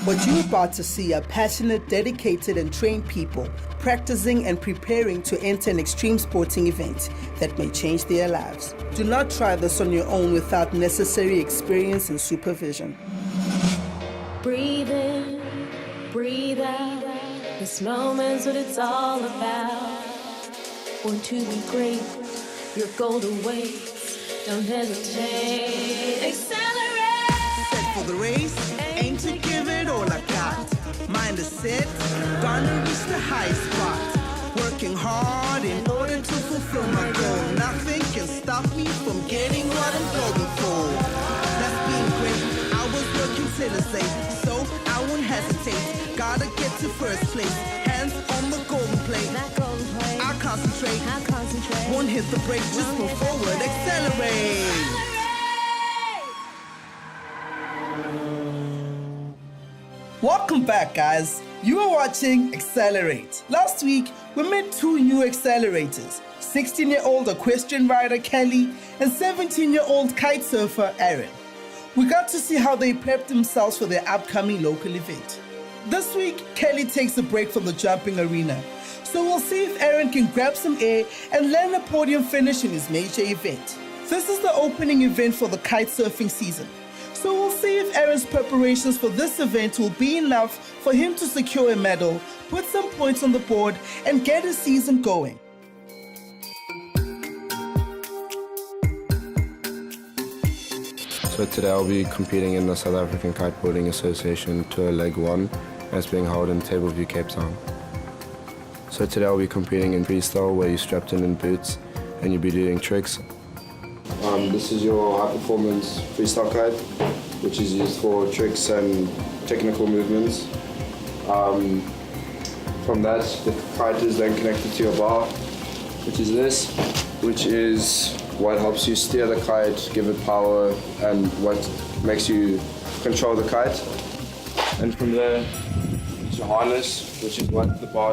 What you're about to see are passionate, dedicated, and trained people practicing and preparing to enter an extreme sporting event that may change their lives. Do not try this on your own without necessary experience and supervision. Breathe in, breathe out. This moment's what it's all about. Want to be great, your goal awaits. Don't hesitate, accelerate. Set for the race, aim to give it all I got. Mind is set, gonna reach the high spot. Working hard in order to fulfill my goal. Nothing can stop me from getting what I'm going for. That's being great, I was working tirelessly, so I won't hesitate. Gotta get to first place, hands on the golden plate. I'll concentrate, won't hit the brake, just move forward, accelerate. Welcome back, guys. You are watching Accelerate. Last week, we met two new accelerators, 16-year-old equestrian rider Kelly and 17-year-old kite surfer Aaron. We got to see how they prepped themselves for their upcoming local event. This week, Kelly takes a break from the jumping arena, so we'll see if Aaron can grab some air and land a podium finish in his major event. This is the opening event for the kite surfing season, so we'll see if Aaron's preparations for this event will be enough for him to secure a medal, put some points on the board, and get his season going. So today I'll be competing in the South African Kiteboarding Association Tour Leg 1 that's being held in Tableview, Cape Town. So today I'll be competing in freestyle where you're strapped in boots and you'll be doing tricks. This is your high performance freestyle kite, which is used for tricks and technical movements. From that, the kite is then connected to your bar, which is this, which is what helps you steer the kite, give it power, and what makes you control the kite. And from there, it's your harness, which is what the bar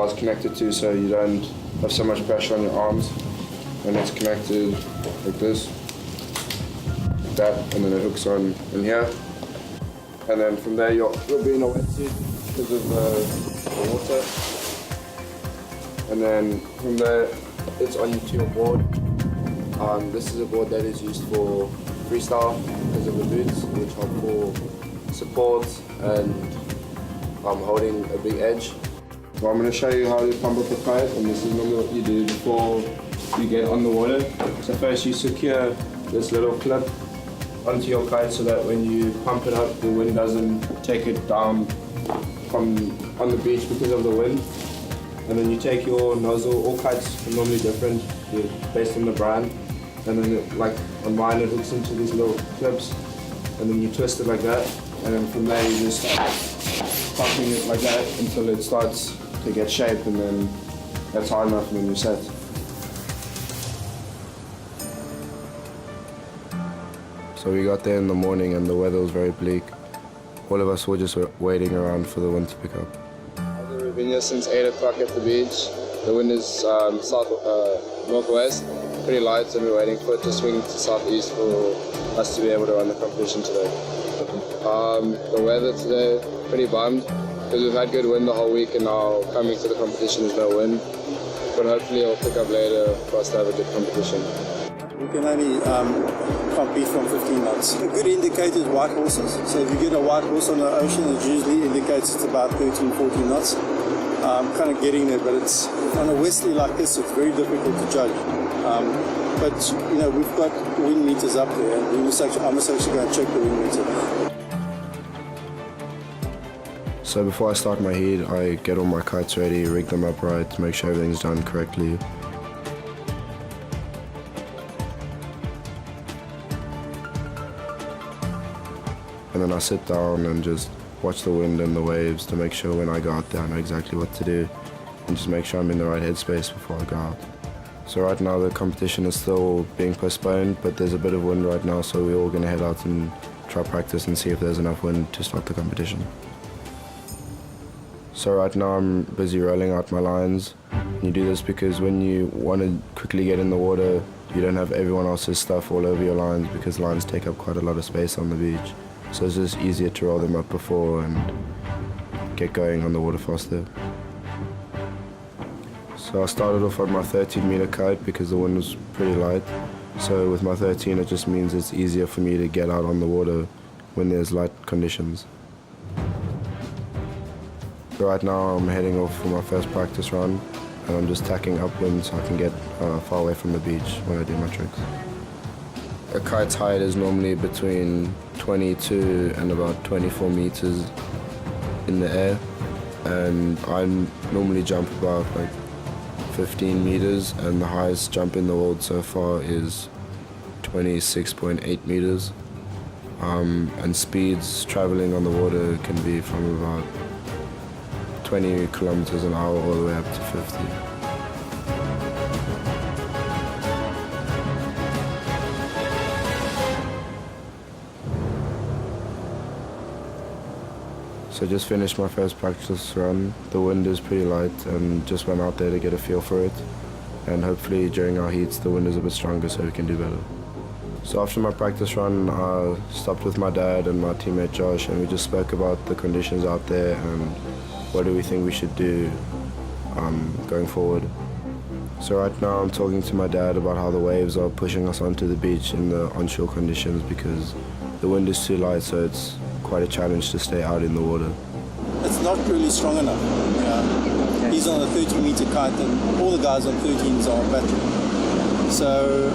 is connected to, so you don't have so much pressure on your arms. And it's connected like this, like that, and then it hooks on in here. And then from there, you'll be in a wetsuit because of the water. And then from there, it's onto your board. This is a board that is used for freestyle because of the boots, which help for support and holding a big edge. So I'm going to show you how to pump up a kite, and this is normally what you do before you get on the water. So first you secure this little clip onto your kite so that when you pump it up, the wind doesn't take it down from on the beach because of the wind. And then you take your nozzle. All kites are normally different based on the brand. And then like on mine, it hooks into these little clips, and then you twist it like that. And then from there, you just start pumping it like that until it starts to get shape, and then that's hard enough, and then you're set. So we got there in the morning and the weather was very bleak. All of us were just waiting around for the wind to pick up. We've been here since 8 o'clock at the beach. The wind is northwest, pretty light, and we're waiting for it to swing to southeast for us to be able to run the competition today. The weather today, pretty bummed, because we've had good wind the whole week, and now coming to the competition there's no wind. But hopefully it'll pick up later for us to have a good competition. We can only compete from 15 knots. A good indicator is white horses. So if you get a white horse on the ocean, it usually indicates it's about 13, 14 knots. Kind of getting there, but it's on a westerly like this, it's very difficult to judge. But you know, we've got wind meters up there, and I must actually go and check the wind meter. So before I start my heat, I get all my kites ready, rig them up right to make sure everything's done correctly. And then I sit down and just watch the wind and the waves to make sure when I go out there I know exactly what to do, and just make sure I'm in the right headspace before I go out. So right now the competition is still being postponed, but there's a bit of wind right now, so we're all going to head out and try practice and see if there's enough wind to start the competition. So right now I'm busy rolling out my lines. You do this because when you want to quickly get in the water, you don't have everyone else's stuff all over your lines, because lines take up quite a lot of space on the beach. So it's just easier to roll them up before and get going on the water faster. So I started off on my 13-meter kite because the wind was pretty light. So with my 13, it just means it's easier for me to get out on the water when there's light conditions. So right now I'm heading off for my first practice run, and I'm just tacking upwind so I can get far away from the beach when I do my tricks. A kite's height is normally between 22 and about 24 meters in the air, and I normally jump about like 15 meters, and the highest jump in the world so far is 26.8 meters. And speeds traveling on the water can be from about 20 kilometers an hour all the way up to 50. So just finished my first practice run. The wind is pretty light and just went out there to get a feel for it. And hopefully during our heats the wind is a bit stronger so we can do better. So after my practice run, I stopped with my dad and my teammate Josh, and we just spoke about the conditions out there and what do we think we should do going forward. So right now I'm talking to my dad about how the waves are pushing us onto the beach in the onshore conditions because the wind is too light, so it's quite a challenge to stay out in the water. It's not really strong enough. Yeah. He's on a 30-meter kite, and all the guys on 13s are on battery. So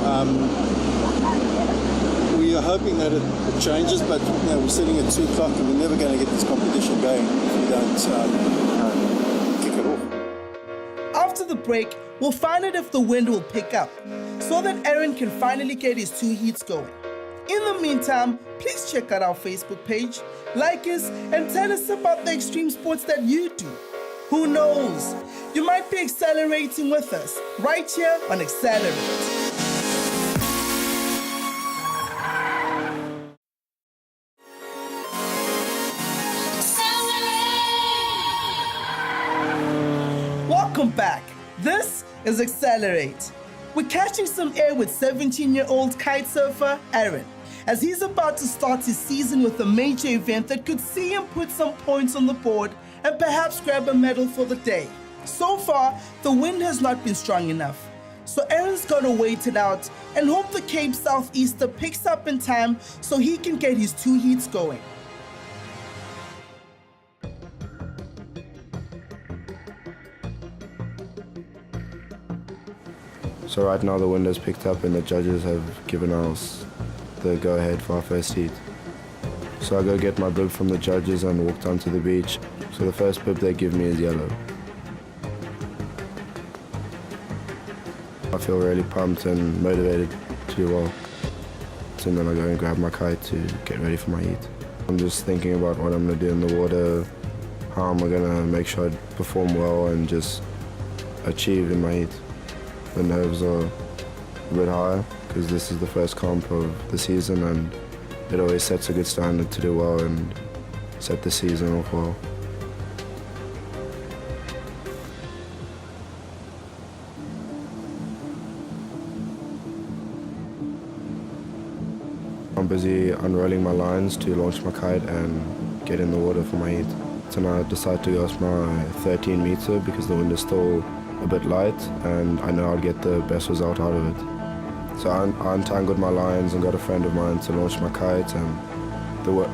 we are hoping that it changes, but we're sitting at 2 o'clock and we're never going to get this competition going if we don't kick it off. After the break, we'll find out if the wind will pick up so that Aaron can finally get his 2 heats going. In the meantime, please check out our Facebook page, like us, and tell us about the extreme sports that you do. Who knows? You might be accelerating with us right here on Accelerate. Welcome back. This is Accelerate. We're catching some air with 17-year-old kite surfer Aaron, as he's about to start his season with a major event that could see him put some points on the board and perhaps grab a medal for the day. So far, the wind has not been strong enough. So Aaron's got to wait it out and hope the Cape Southeaster picks up in time so he can get his 2 heats going. So right now the wind has picked up and the judges have given us the go-ahead for our first heat. So I go get my bib from the judges and walk down to the beach. So the first bib they give me is yellow. I feel really pumped and motivated to do well. And then I go and grab my kite to get ready for my heat. I'm just thinking about what I'm going to do in the water, how am I going to make sure I perform well and just achieve in my heat. The nerves are a bit high because this is the first comp of the season, and it always sets a good standard to do well and set the season off well. I'm busy unrolling my lines to launch my kite and get in the water for my heat. And I decide to go off my 13 meter because the wind is still a bit light and I know I'll get the best result out of it. So I untangled my lines and got a friend of mine to launch my kite, and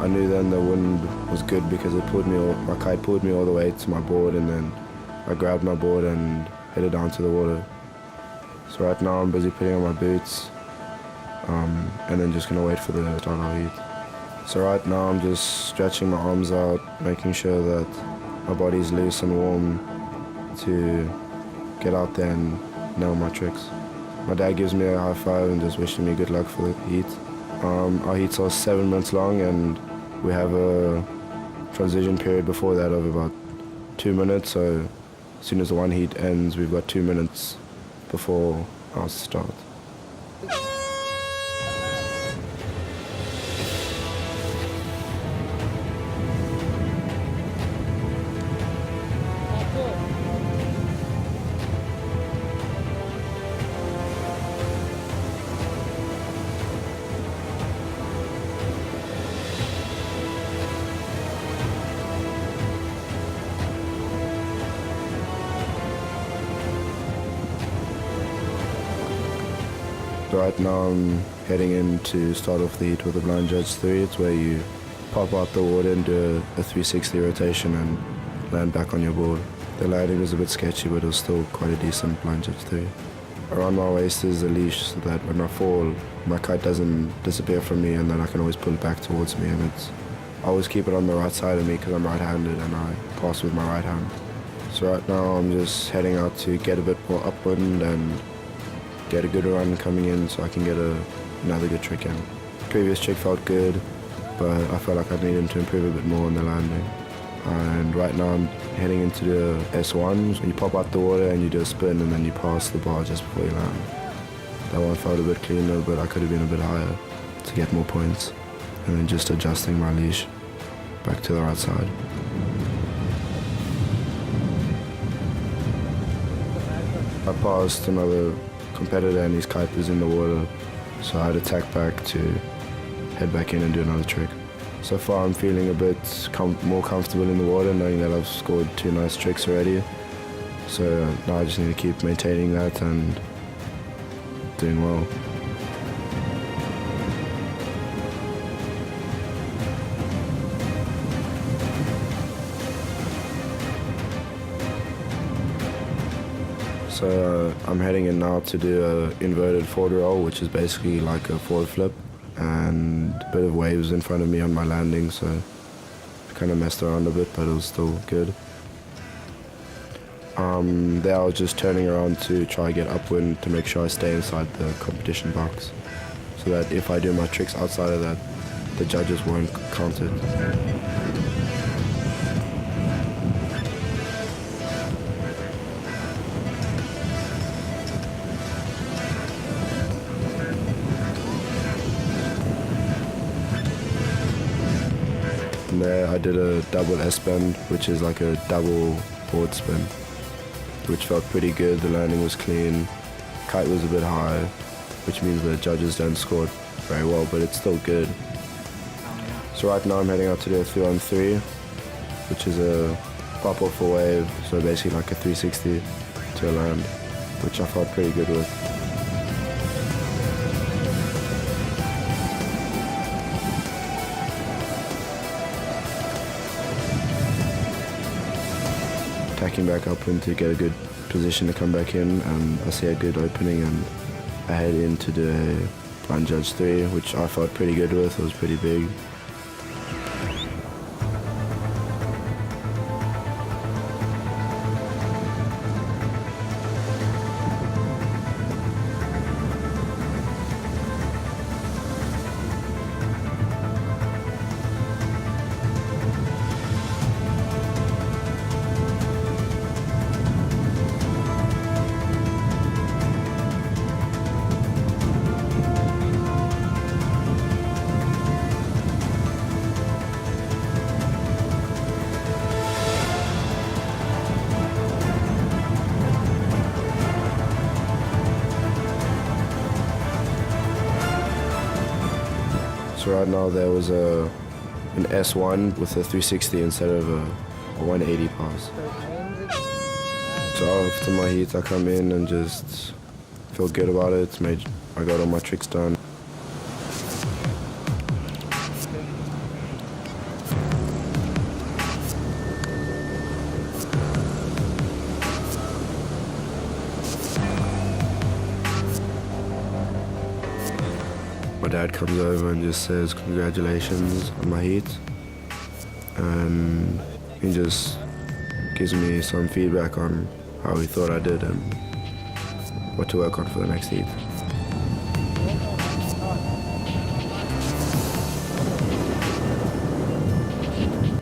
I knew then the wind was good because my kite pulled me all the way to my board, and then I grabbed my board and headed down to the water. So right now I'm busy putting on my boots and then just gonna wait for the start of heat. So right now I'm just stretching my arms out, making sure that my body's loose and warm to get out there and nail my tricks. My dad gives me a high five and just wishing me good luck for the heat. Our heats are 7 minutes long and we have a transition period before that of about 2 minutes, so as soon as the one heat ends we've got 2 minutes before our start. Right now I'm heading in to start off the heat with a blind judge 3. It's where you pop out the water and do a 360 rotation and land back on your board. The landing was a bit sketchy, but it was still quite a decent blind judge 3. Around my waist is a leash so that when I fall, my kite doesn't disappear from me, and then I can always pull it back towards me. And I always keep it on the right side of me because I'm right-handed and I pass with my right hand. So right now I'm just heading out to get a bit more upwind and get a good run coming in so I can get another good trick in. Previous trick felt good, but I felt like I needed to improve a bit more on the landing. And right now I'm heading into the S1. So you pop out the water and you do a spin and then you pass the bar just before you land. That one felt a bit cleaner, but I could have been a bit higher to get more points. And then just adjusting my leash back to the right side. I passed another competitor and his kite was in the water, so I had to tack back to head back in and do another trick. So far I'm feeling a bit more comfortable in the water, knowing that I've scored 2 nice tricks already. So now I just need to keep maintaining that and doing well. So I'm heading in now to do an inverted forward roll, which is basically like a forward flip, and a bit of waves in front of me on my landing, so I kind of messed around a bit, but it was still good. There I was just turning around to try to get upwind to make sure I stay inside the competition box, so that if I do my tricks outside of that, the judges won't count it. There I did a double S-bend, which is like a double forward spin, which felt pretty good. The landing was clean, kite was a bit high, which means the judges don't score it very well, but it's still good. So right now I'm heading out to do a 3-on-3, which is a pop off a wave, so basically like a 360 to a land, which I felt pretty good with. Tacking back upwind to get a good position to come back in, and I see a good opening and I head in to do a blind judge 3, which I felt pretty good with. It was pretty big. So right now there was an S1 with a 360 instead of a 180 pass. So after my heat I come in and just feel good about it. I got all my tricks done. My dad comes over and just says congratulations on my heat, and he just gives me some feedback on how he thought I did and what to work on for the next heat.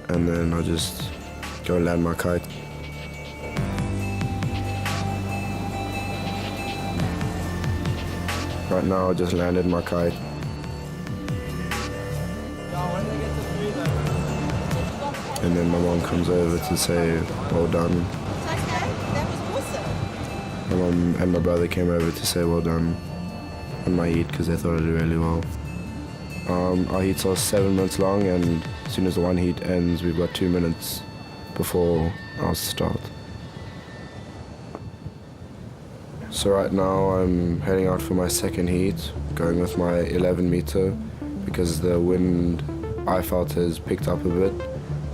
And then I'll just go and land my kite. Right now I just landed my kite. And then my mom comes over to say, well done. That was awesome. My mom and my brother came over to say well done on my heat because they thought I did really well. Our heats are 7 minutes long, and as soon as the one heat ends, we've got 2 minutes before our start. So right now I'm heading out for my second heat, going with my 11 meter because the wind I felt has picked up a bit,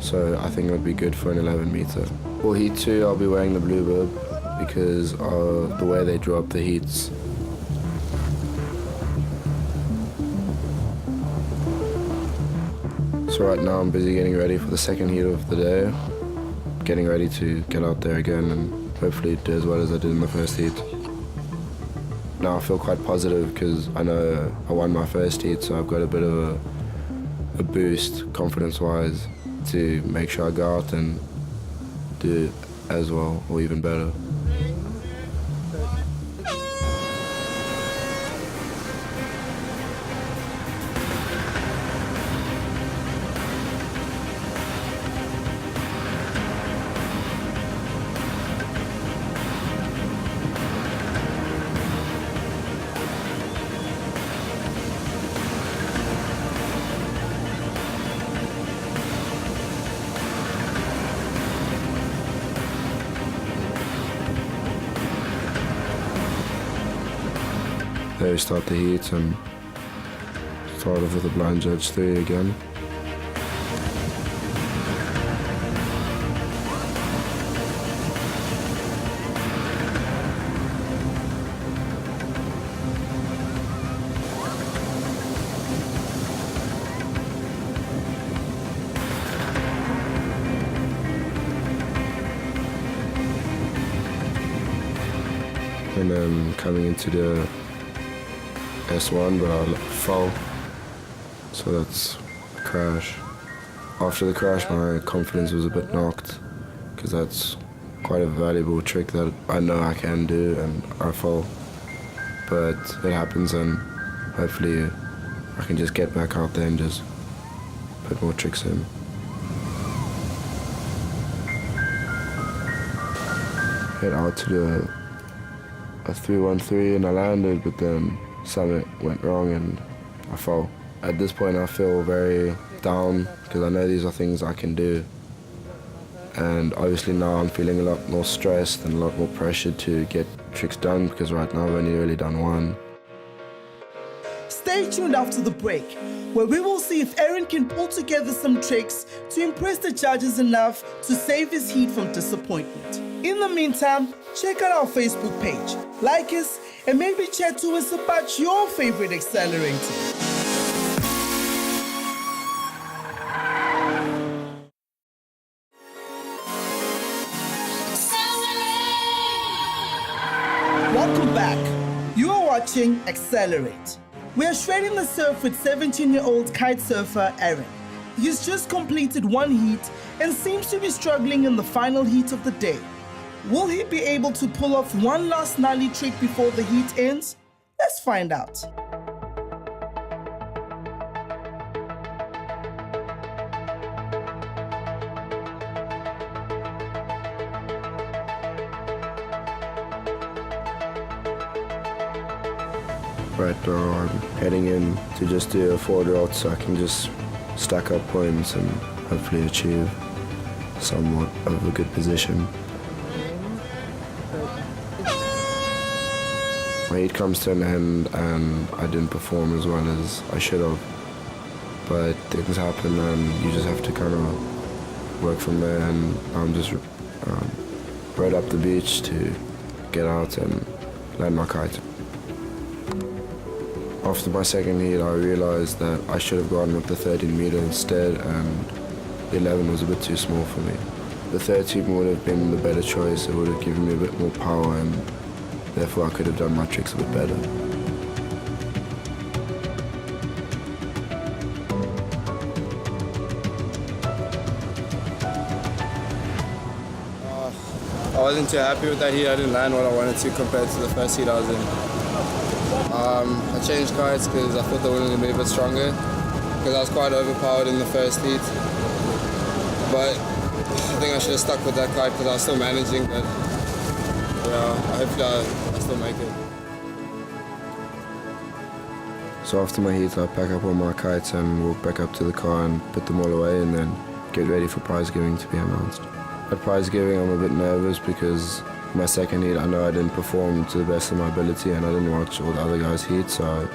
so I think it would be good for an 11 meter. For heat 2 I'll be wearing the Bluebird because of the way they draw up the heats. So right now I'm busy getting ready for the second heat of the day, getting ready to get out there again and hopefully do as well as I did in the first heat. Now I feel quite positive because I know I won my first heat, so I've got a bit of a boost confidence-wise to make sure I go out and do as well or even better. There we start the heat and start off with a blind judge 3 again. And then coming into the S1, but I fell, so that's a crash. After the crash, my confidence was a bit knocked, because that's quite a valuable trick that I know I can do, and I fell. But it happens, and hopefully I can just get back out there and just put more tricks in. Head out to do a 313 and I landed, but then something went wrong and I fell. At this point I feel very down because I know these are things I can do, and obviously now I'm feeling a lot more stressed and a lot more pressure to get tricks done because right now I've only really done one. Stay tuned after the break, where we will see if Aaron can pull together some tricks to impress the judges enough to save his heat from disappointment. In the meantime, check out our Facebook page, like us, and maybe chat to us about your favorite accelerator. Welcome back. You are watching Accelerate. We are shredding the surf with 17-year-old kite surfer Aaron. He's just completed one heat and seems to be struggling in the final heat of the day. Will he be able to pull off one last gnarly trick before the heat ends? Let's find out. Right now I'm heading in to just do a forward route so I can just stack up points and hopefully achieve somewhat of a good position. My heat comes to an end and I didn't perform as well as I should have, but things happen and you just have to kind of work from there, and I'm just rode up the beach to get out and land my kite. After my second heat I realized that I should have gone with the 13 meter instead, and the 11 was a bit too small for me. The 13 would have been the better choice. It would have given me a bit more power and therefore I could have done my tricks a bit better. I wasn't too happy with that heat. I didn't land what I wanted to compared to the first heat I was in. I changed kites because I thought the wind was going to be a bit stronger, because I was quite overpowered in the first heat. But I think I should have stuck with that kite because I was still managing, but yeah, hopefully I still make it. So after my heat I pack up all my kites and walk back up to the car and put them all away, and then get ready for prize giving to be announced. At prize giving I'm a bit nervous because my second heat, I know I didn't perform to the best of my ability, and I didn't watch all the other guys' heat, so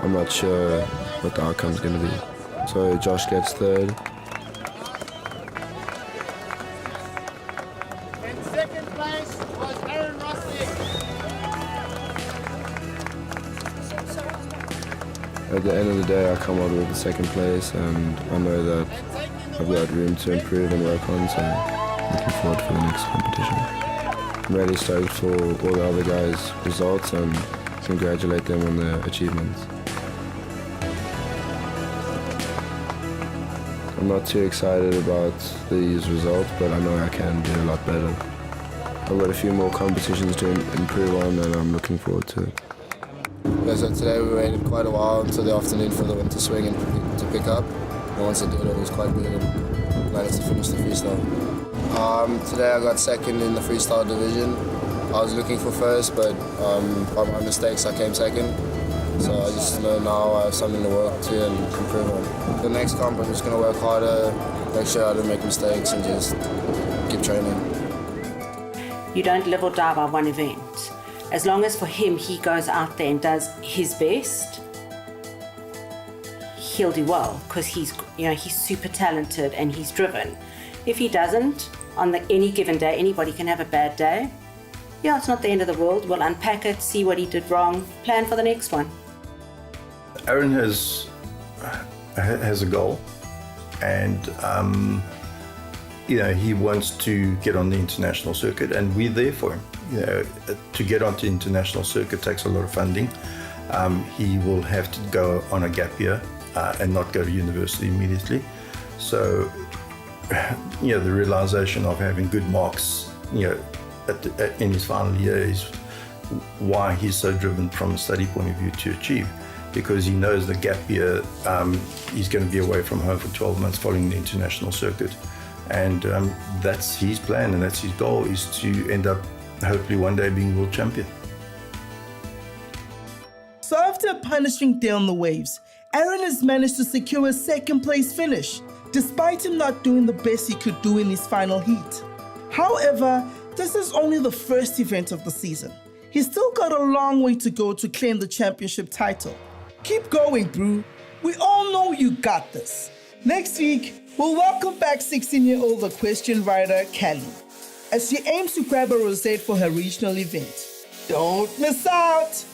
I'm not sure what the outcome's going to be. So Josh gets third. In second place was Aaron Rossi. At the end of the day, I come out with the second place, and I know that I've got room to improve and work on, so looking forward for the next competition. I'm really stoked for all the other guys' results and congratulate them on their achievements. I'm not too excited about these results, but I know I can do a lot better. I've got a few more competitions to improve on, and I'm looking forward to it. Yeah, so today we waited quite a while until the afternoon for the wind to swing and to pick up. And once it did, it was quite good and managed to finish the freestyle. Today I got second in the freestyle division. I was looking for first, but by my mistakes I came second. So I just know now I have something to work to and improve on. The next comp I'm just going to work harder, make sure I don't make mistakes and just keep training. You don't live or die by one event. As long as for him he goes out there and does his best, he'll do well because he's super talented and he's driven. If he doesn't, on any given day, anybody can have a bad day. Yeah, it's not the end of the world. We'll unpack it, see what he did wrong, plan for the next one. Aaron has a goal, and he wants to get on the international circuit, and we're there for him. To get onto the international circuit takes a lot of funding. He will have to go on a gap year and not go to university immediately. So, the realization of having good marks, in his final year is why he's so driven from a study point of view to achieve, because he knows the gap year, he's going to be away from home for 12 months following the international circuit. And that's his plan and that's his goal, is to end up hopefully one day being world champion. So after a punishing day on the waves, Aaron has managed to secure a second place finish, despite him not doing the best he could do in his final heat. However, this is only the first event of the season. He's still got a long way to go to claim the championship title. Keep going, Brew. We all know you got this. Next week, we'll welcome back 16-year-old equestrian rider Kelly, as she aims to grab a rosette for her regional event. Don't miss out!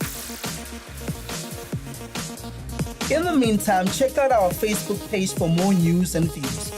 In the meantime, check out our Facebook page for more news and views.